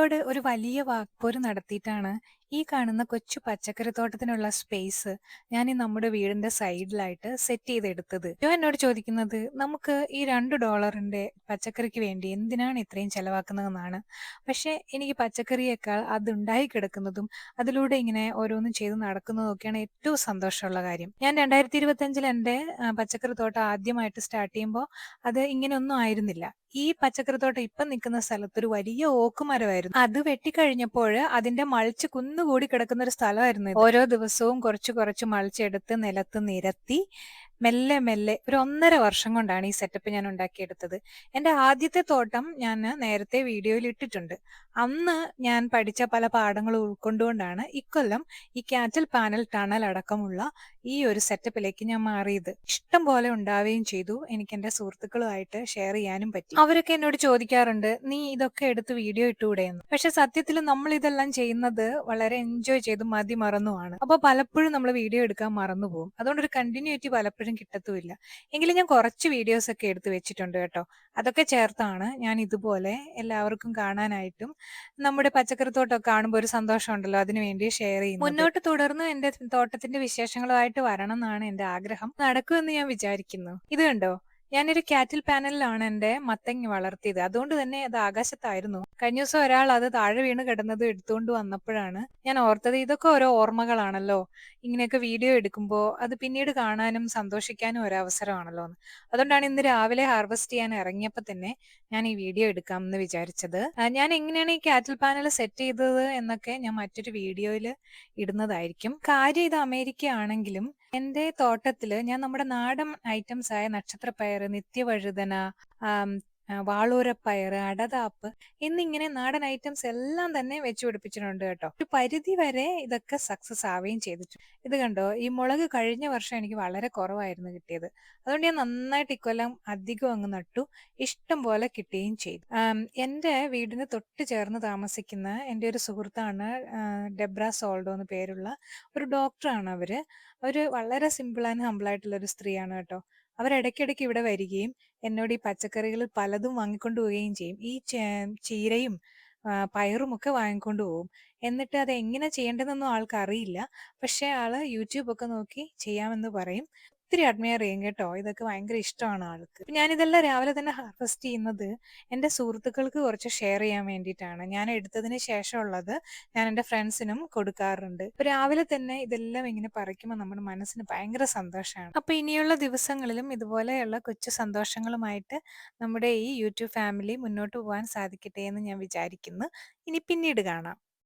വീടിനോട് ഒരു വലിയ വാക്പോര് നടത്തിയിട്ടാണ് ഈ കാണുന്ന കൊച്ചു പച്ചക്കറിത്തോട്ടത്തിനുള്ള സ്പേസ് ഞാൻ ഈ നമ്മുടെ വീടിന്റെ സൈഡിലായിട്ട് സെറ്റ് ചെയ്തെടുത്തത്. ജോ എന്നോട് ചോദിക്കുന്നത് നമുക്ക് ഈ $2 പച്ചക്കറിക്ക് വേണ്ടി എന്തിനാണ് ഇത്രയും ചെലവാക്കുന്നതെന്നാണ്. പക്ഷെ എനിക്ക് പച്ചക്കറിയേക്കാൾ അതുണ്ടായി കിടക്കുന്നതും അതിലൂടെ ഇങ്ങനെ ഓരോന്നും ചെയ്ത് നടക്കുന്നതും ഒക്കെയാണ് ഏറ്റവും സന്തോഷമുള്ള കാര്യം. ഞാൻ 2025 എൻ്റെ പച്ചക്കറിത്തോട്ടം ആദ്യമായിട്ട് സ്റ്റാർട്ട് ചെയ്യുമ്പോൾ അത് ഇങ്ങനെയൊന്നും ആയിരുന്നില്ല. ഈ പച്ചക്കറിത്തോട്ടം ഇപ്പം നിൽക്കുന്ന സ്ഥലത്ത് ഒരു വലിയ ഓക്ക് മരമായിരുന്നു. അത് വെട്ടിക്കഴിഞ്ഞപ്പോഴ് അതിന്റെ മൾച്ച് കുന്നുകൂടി കിടക്കുന്ന ഒരു സ്ഥലമായിരുന്നു ഇത്. ഓരോ ദിവസവും കുറച്ച് കുറച്ച് മൾച്ചെടുത്ത് നിലത്ത് നിരത്തി മെല്ലെ മെല്ലെ ഒരു 1.5 വർഷം കൊണ്ടാണ് ഈ സെറ്റപ്പ് ഞാൻ ഉണ്ടാക്കിയെടുത്തത്. എൻ്റെ ആദ്യത്തെ തോട്ടം ഞാൻ നേരത്തെ വീഡിയോയിൽ ഇട്ടിട്ടുണ്ട്. അന്ന് ഞാൻ പഠിച്ച പല പാഠങ്ങളും ഉൾക്കൊണ്ടുകൊണ്ടാണ് ഇക്കൊല്ലം ഈ കാറ്റൽ പാനൽ ടണൽ അടക്കമുള്ള ഈ ഒരു സെറ്റപ്പിലേക്ക് ഞാൻ മാറിയത്. ഇഷ്ടം പോലെ ഉണ്ടാവുകയും ചെയ്തു. എനിക്ക് എൻ്റെ സുഹൃത്തുക്കളുമായിട്ട് ഷെയർ ചെയ്യാനും പറ്റി. അവരൊക്കെ എന്നോട് ചോദിക്കാറുണ്ട്, നീ ഇതൊക്കെ എടുത്ത് വീഡിയോ ഇട്ടുകൂടെയെന്ന്. പക്ഷെ സത്യത്തിൽ നമ്മൾ ഇതെല്ലാം ചെയ്യുന്നത് വളരെ എൻജോയ് ചെയ്ത് മതിമറന്നുമാണ്. അപ്പോൾ പലപ്പോഴും നമ്മൾ വീഡിയോ എടുക്കാൻ മറന്നുപോകും. അതുകൊണ്ട് ഒരു കണ്ടിന്യൂറ്റി പലപ്പോഴും കിട്ടത്തുമില്ല. എങ്കിലും ഞാൻ കുറച്ച് വീഡിയോസ് ഒക്കെ എടുത്ത് വെച്ചിട്ടുണ്ട് കേട്ടോ. അതൊക്കെ ചേർത്താണ് ഞാൻ ഇതുപോലെ എല്ലാവർക്കും കാണാനായിട്ടും നമ്മുടെ പച്ചക്കറിത്തോട്ടമൊക്കെ കാണുമ്പോൾ ഒരു സന്തോഷമുണ്ടല്ലോ, അതിനു വേണ്ടി ഷെയർ ചെയ്യുന്നത്. മുന്നോട്ട് തുടർന്ന് എൻ്റെ തോട്ടത്തിന്റെ വിശേഷങ്ങളുമായിട്ട് വരണം എന്നാണ് എൻ്റെ ആഗ്രഹം. നടക്കുമെന്ന് ഞാൻ വിചാരിക്കുന്നു. ഇത് കണ്ടോ, ഞാനൊരു കാറ്റിൽ പാനലിലാണ് എൻ്റെ മത്തങ്ങ വളർത്തിയത്. അതുകൊണ്ട് തന്നെ അത് ആകാശത്തായിരുന്നു. കഴിഞ്ഞ ദിവസം ഒരാൾ അത് താഴെ വീണ് കിടന്നത് എടുത്തുകൊണ്ട് വന്നപ്പോഴാണ് ഞാൻ ഓർത്തത്, ഇതൊക്കെ ഓരോ ഓർമ്മകളാണല്ലോ. ഇങ്ങനെയൊക്കെ വീഡിയോ എടുക്കുമ്പോൾ അത് പിന്നീട് കാണാനും സന്തോഷിക്കാനും ഒരു അവസരമാണല്ലോ എന്ന്. അതുകൊണ്ടാണ് ഇന്ന് രാവിലെ ഹാർവെസ്റ്റ് ചെയ്യാൻ ഇറങ്ങിയപ്പോൾ തന്നെ ഞാൻ ഈ വീഡിയോ എടുക്കാം എന്ന് വിചാരിച്ചത്. ഞാൻ എങ്ങനെയാണ് ഈ കാറ്റിൽ പാനൽ സെറ്റ് ചെയ്തത് എന്നൊക്കെ ഞാൻ മറ്റൊരു വീഡിയോയിൽ ഇടുന്നതായിരിക്കും. കാര്യം ഇത് അമേരിക്ക ആണെങ്കിലും എന്റെ തോട്ടത്തില് ഞാൻ നമ്മുടെ നാടൻ ഐറ്റംസ് ആയ നക്ഷത്രപ്പയർ, നിത്യവഴുതന, വാളൂരപ്പയർ, അടതാപ്പ് എന്നിങ്ങനെ നാടൻ ഐറ്റംസ് എല്ലാം തന്നെ വെച്ച് പിടിപ്പിച്ചിട്ടുണ്ട് കേട്ടോ. ഒരു പരിധി വരെ ഇതൊക്കെ സക്സസ് ആവുകയും ചെയ്തിട്ടുണ്ട്. ഇത് കണ്ടോ, ഈ മുളക് കഴിഞ്ഞ വർഷം എനിക്ക് വളരെ കുറവായിരുന്നു കിട്ടിയത്. അതുകൊണ്ട് ഞാൻ നന്നായിട്ട് ഇക്കൊല്ലം അധികം അങ്ങ് നട്ടു. ഇഷ്ടം പോലെ കിട്ടുകയും ചെയ്തു. എൻ്റെ വീടിന് തൊട്ട് ചേർന്ന് താമസിക്കുന്ന എൻ്റെ ഒരു സുഹൃത്താണ് ഡെബ്ര സോൾഡോ എന്ന് പേരുള്ള ഒരു ഡോക്ടറാണ് അവര്. അവര് വളരെ സിമ്പിൾ ആൻഡ് ഹമ്പിൾ ആയിട്ടുള്ള ഒരു സ്ത്രീയാണ് കേട്ടോ. അവരിടയ്ക്കിടയ്ക്ക് ഇവിടെ വരികയും എന്നോട് ഈ പച്ചക്കറികൾ പലതും വാങ്ങിക്കൊണ്ട് പോവുകയും ചെയ്യും. ഈ ചീരയും പയറും ഒക്കെ വാങ്ങിക്കൊണ്ട് പോകും. എന്നിട്ട് അത് എങ്ങനെ ചെയ്യേണ്ടതെന്നൊന്നും ആൾക്ക് അറിയില്ല. പക്ഷെ ആള് യൂട്യൂബ് ഒക്കെ നോക്കി ചെയ്യാമെന്ന് പറയും. ഒത്തിരി അഡ്മയർ ചെയ്യും കേട്ടോ. ഇതൊക്കെ ഭയങ്കര ഇഷ്ടമാണ് ആൾക്ക്. ഞാനിതെല്ലാം രാവിലെ തന്നെ ഹാർവെസ്റ്റ് ചെയ്യുന്നത് എൻ്റെ സുഹൃത്തുക്കൾക്ക് കുറച്ച് ഷെയർ ചെയ്യാൻ വേണ്ടിയിട്ടാണ്. ഞാൻ എടുത്തതിന് ശേഷമുള്ളത് ഞാൻ എൻ്റെ ഫ്രണ്ട്സിനും കൊടുക്കാറുണ്ട്. ഇപ്പൊ രാവിലെ തന്നെ ഇതെല്ലാം ഇങ്ങനെ പറിക്കുമ്പോൾ നമ്മുടെ മനസ്സിന് ഭയങ്കര സന്തോഷമാണ്. അപ്പൊ ഇനിയുള്ള ദിവസങ്ങളിലും ഇതുപോലെയുള്ള കൊച്ചു സന്തോഷങ്ങളുമായിട്ട് നമ്മുടെ ഈ യൂട്യൂബ് ഫാമിലി മുന്നോട്ട് പോകാൻ സാധിക്കട്ടെ എന്ന് ഞാൻ വിചാരിക്കുന്നു. ഇനി പിന്നീട് കാണാം.